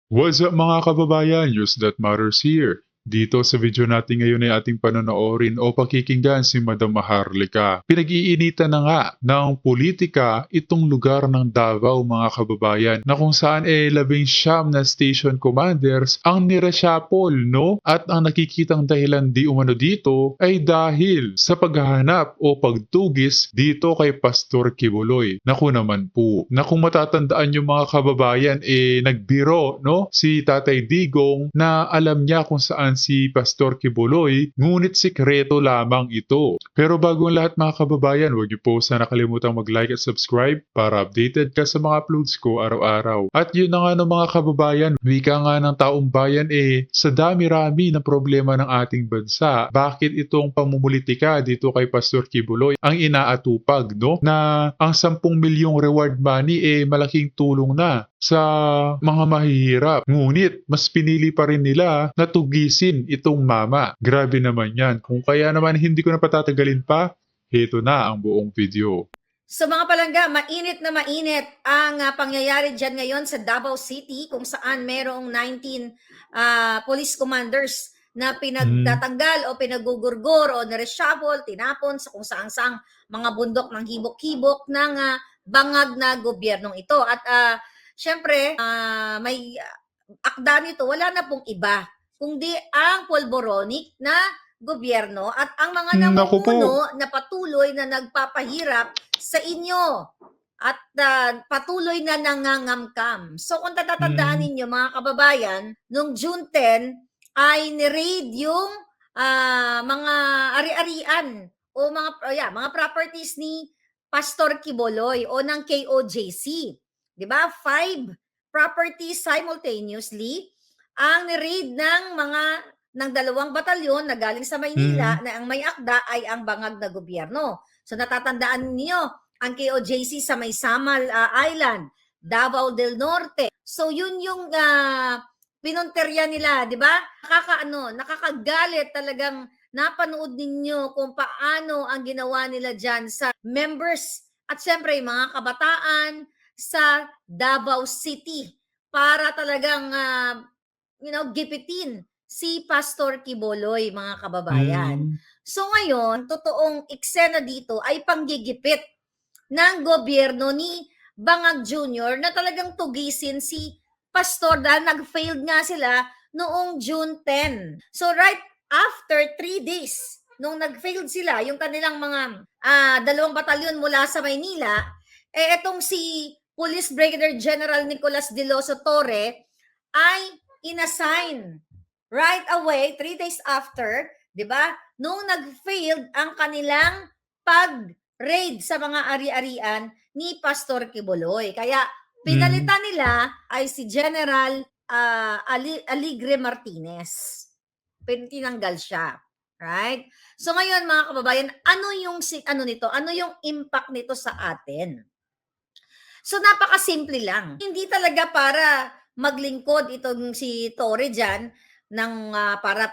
What's up mga kababayan? News that matters here. Dito sa video natin ngayon ay ating panonoodin o pakikinggan si Madam Maharlika. Pinag-iinitan na nga ng politika itong lugar ng Davao mga kababayan na kung saan 19 na station commanders ang nireshuffle, no? At ang nakikitang dahilan di umano dito ay dahil sa paghahanap o pagtugis dito kay Pastor Kibuloy. Naku naman po, na kung matatandaan yung mga kababayan nagbiro, no? Si Tatay Digong na alam niya kung saan si Pastor Kibuloy, ngunit sikreto lamang ito. Pero bago ang lahat mga kababayan, huwag niyo po sana kalimutang mag-like at subscribe para updated ka sa mga uploads ko araw-araw. At yun na nga no, mga kababayan, wika nga ng taong bayan sa dami-rami ng problema ng ating bansa, bakit itong pamumulitika dito kay Pastor Kibuloy ang inaatupag, no? Na ang 10 milyong reward money malaking tulong na sa mga mahihirap. Ngunit mas pinili pa rin nila na tugisin itong mama. Grabe naman yan. Kung kaya naman hindi ko na patatagalin pa, heto na ang buong video. So mga palangga, mainit na mainit ang pangyayari dyan ngayon sa Davao City kung saan merong 19 police commanders na pinagtatanggal o pinagugurgur o nareshuffle, tinapon sa kung saang mga bundok ng hibok-hibok ng bangag na gobyernong ito. At syempre, may akda nito, wala na pong iba kundi ang polboronic na gobyerno at ang mga namumuno na patuloy na nagpapahirap sa inyo at patuloy na nangangamkam. So kung tatatandaan ninyo mga kababayan, nung June 10 ay ni-raid yung mga ari-arian o mga properties ni Pastor Kibuloy o ng KOJC. 'Di ba? 5 properties simultaneously ang ni-raid ng 2 batalyon na galing sa Maynila na ang may akda ay ang bangag na gobyerno. So natatandaan niyo ang KOJC sa May Samal Island, Davao del Norte. So yun yung pinunterya nila, 'di ba? Nakakagalit talagang napanood ninyo kung paano ang ginawa nila diyan sa members at siyempre mga kabataan sa Davao City para talagang gipitin si Pastor Kibuloy, mga kababayan. So ngayon, totoong eksena dito ay panggigipit ng gobyerno ni Bangag Jr. na talagang tugisin si Pastor dahil nag-failed nga sila noong June 10. So right after 3 days, nung nag-failed sila, yung kanilang mga 2 batalyon mula sa Maynila, etong si Police Brigadier General Nicolas Diloso Torre ay inassign right away, 3 days after, di ba? Nung nag-failed ang kanilang pag-raid sa mga ari-arian ni Pastor Kibuloy. Kaya pinalitan nila ay si General Aligre Martinez. Tinanggal siya. Right? So ngayon mga kababayan, ano yung impact nito sa atin? So napakasimple lang. Hindi talaga para maglingkod itong si Torre diyan para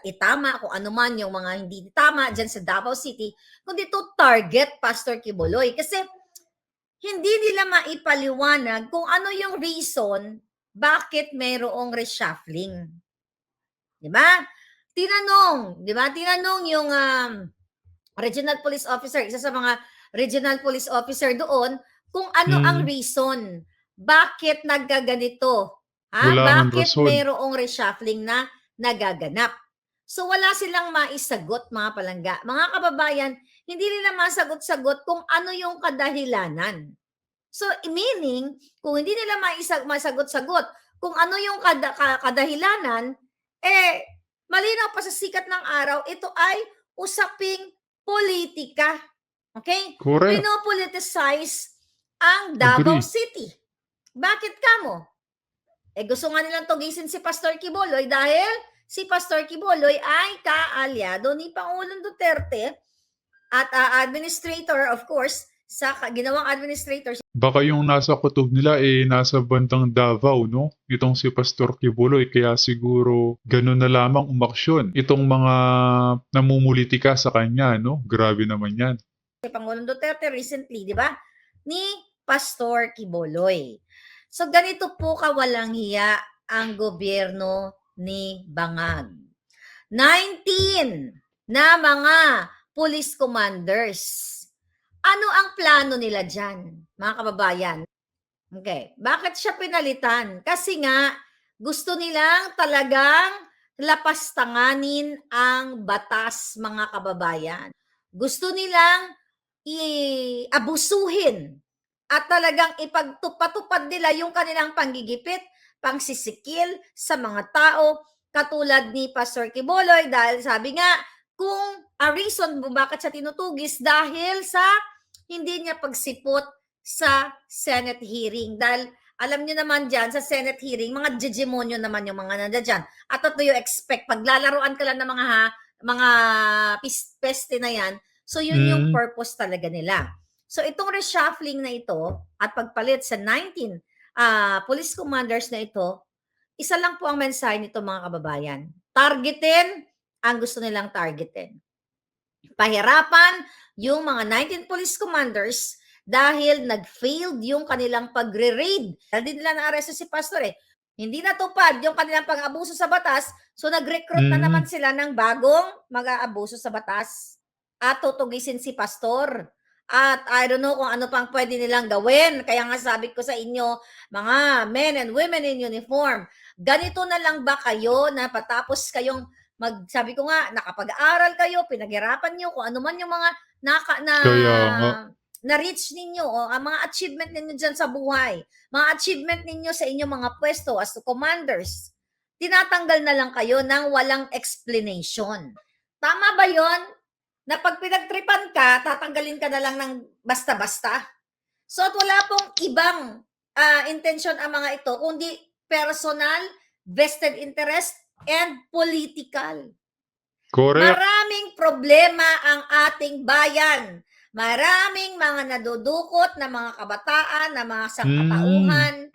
itama kung ano man yung mga hindi tama diyan sa Davao City, kundi to target Pastor Kibuloy kasi hindi nila maipaliwanag kung ano yung reason bakit mayroong reshuffling. 'Di ba? Tinanong yung regional police officer, isa sa mga regional police officer doon, kung ano ang reason bakit nagkaganito. Bakit mayroong reshuffling na nagaganap. So wala silang maisagot mga palangga. Mga kababayan, hindi nila masagot-sagot kung ano yung kadahilanan. So meaning, kung hindi nila masagot-sagot kung ano yung kadahilanan, malinaw pa sa sikat ng araw, ito ay usaping politika. Okay? Correct. Pinopoliticize ang Davao City. Bakit kamo? Gusto nga nilang tugisin si Pastor Kibuloy dahil si Pastor Kibuloy ay kaalyado ni Pangulong Duterte at administrator, of course, sa ginawang administrator. Baka yung nasa kutob nila nasa bandang Davao, no? Itong si Pastor Kibuloy, kaya siguro ganun na lamang umaksyon itong mga namumulitika sa kanya, no? Grabe naman yan. Si Pangulong Duterte recently, di ba? Ni Pastor Kibuloy. So ganito po kawalang hiya ang gobyerno ni Bangag. 19 na mga police commanders. Ano ang plano nila dyan, mga kababayan? Okay. Bakit siya pinalitan? Kasi nga, gusto nilang talagang lapastanganin ang batas, mga kababayan. Gusto nilang abusuhin at talagang ipagtupad nila yung kanilang panggigipit, pangsisikil sa mga tao, katulad ni Pastor Quiboloy, dahil sabi nga, kung reason mo bakit siya tinutugis dahil sa hindi niya pagsipot sa Senate hearing. Dahil alam niyo naman dyan, sa Senate hearing, mga jijimonyo naman yung mga nandiyan dyan. At what do you expect? Paglalaruan ka lang ng mga peste na yan, so yun yung purpose talaga nila. So itong reshuffling na ito at pagpalit sa 19 police commanders na ito, isa lang po ang mensahe nito, mga kababayan. Targetin ang gusto nilang targetin. Pahirapan yung mga 19 police commanders dahil nag-failed yung kanilang pagre-raid. Dahil din nila na-aresto si Pastor eh. Hindi natupad yung kanilang pang-abuso sa batas, so nag-recruit na naman sila ng bagong mag-aabuso sa batas at tutugisin si Pastor. At I don't know kung ano pang pwede nilang gawin. Kaya nga sabi ko sa inyo, mga men and women in uniform, ganito na lang ba kayo na patapos kayong sabi ko nga, nakapag-aral kayo, pinaghirapan nyo, kung ano man yung mga na-reach ninyo, o ang mga achievement ninyo dyan sa buhay, mga achievement ninyo sa inyong mga pwesto as commanders, tinatanggal na lang kayo ng walang explanation. Tama ba yon? Na pag pinagtripan ka, tatanggalin ka na lang ng basta-basta. So at wala pong ibang intention ang mga ito, kundi personal, vested interest, and political. Correct. Maraming problema ang ating bayan. Maraming mga nadudukot na mga kabataan, na mga sangkatauhan.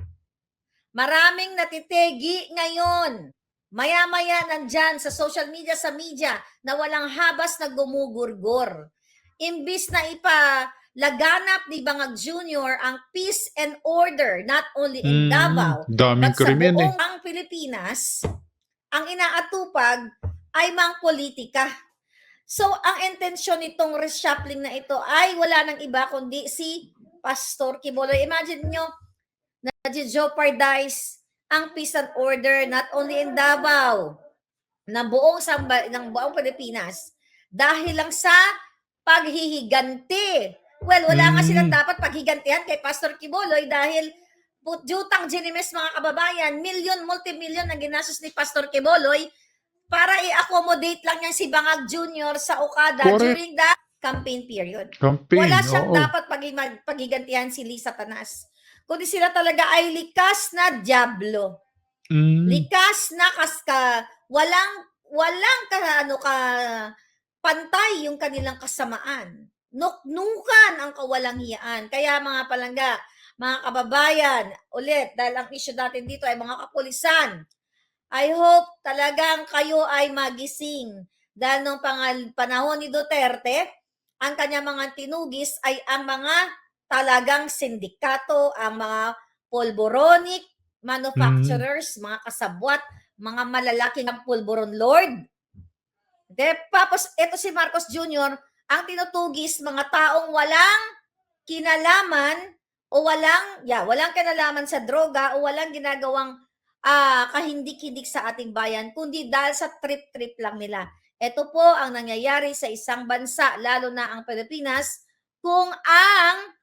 Maraming natitegi ngayon. Maya-maya nandyan sa social media, sa media, na walang habas na gumugurgor. Imbis na laganap ni Bangag Jr. ang peace and order, not only in Davao, but sa buong ang Pilipinas, ang inaatupag ay mga politika. So, ang intensyon nitong reshuffling na ito ay wala nang iba kundi si Pastor Quiboloy. Imagine nyo, na-jeopardize ang peace and order not only in Davao, ng buong Pilipinas, dahil lang sa paghihiganti. Well, wala nga silang dapat paghigantihan kay Pastor Quiboloy dahil jutang ginimes, mga kababayan, multi-million na ginastos ni Pastor Quiboloy para i-accommodate lang niya si Bangag Jr. sa Okada during the campaign period. Wala siyang dapat paghigantihan si Lisa Tanas. Kundi sila talaga ay likas na dyablo. Likas na walang pantay yung kanilang kasamaan. Nuknukan ang kawalanghiyaan. Kaya mga palangga, mga kababayan, ulit, dahil ang issue natin dito ay mga kapulisan, I hope talagang kayo ay magising. Dahil nung panahon ni Duterte, ang kanya mga tinugis ay ang mga talagang sindikato, ang mga pulboronic manufacturers, mga kasabwat, mga malalaking pulboron lord. Tapos ito si Marcos Jr., ang tinutugis mga taong walang kinalaman o walang kinalaman sa droga o walang ginagawang kahindik-hindik sa ating bayan, kundi dahil sa trip-trip lang nila. Ito po ang nangyayari sa isang bansa, lalo na ang Pilipinas, kung ang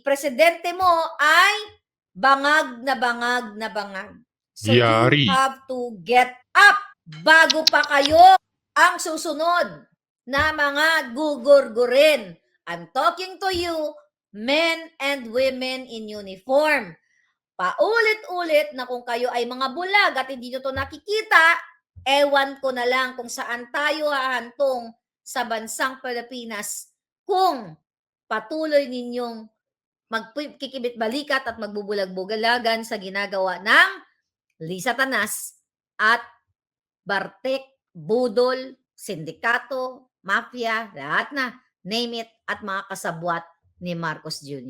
presidente mo ay bangag na bangag na bangag. So you have to get up bago pa kayo ang susunod na mga gugurgurin. I'm talking to you, men and women in uniform. Paulit-ulit na kung kayo ay mga bulag at hindi nyo to nakikita, ewan ko na lang kung saan tayo hahantong sa bansang Pilipinas kung patuloy ninyong magkikibit-balikat at magbubulag-bugalagan sa ginagawa ng Lisa Tanas at Bartek, Budol, Sindikato, Mafia, lahat na, name it, at mga kasabwat ni Marcos Jr.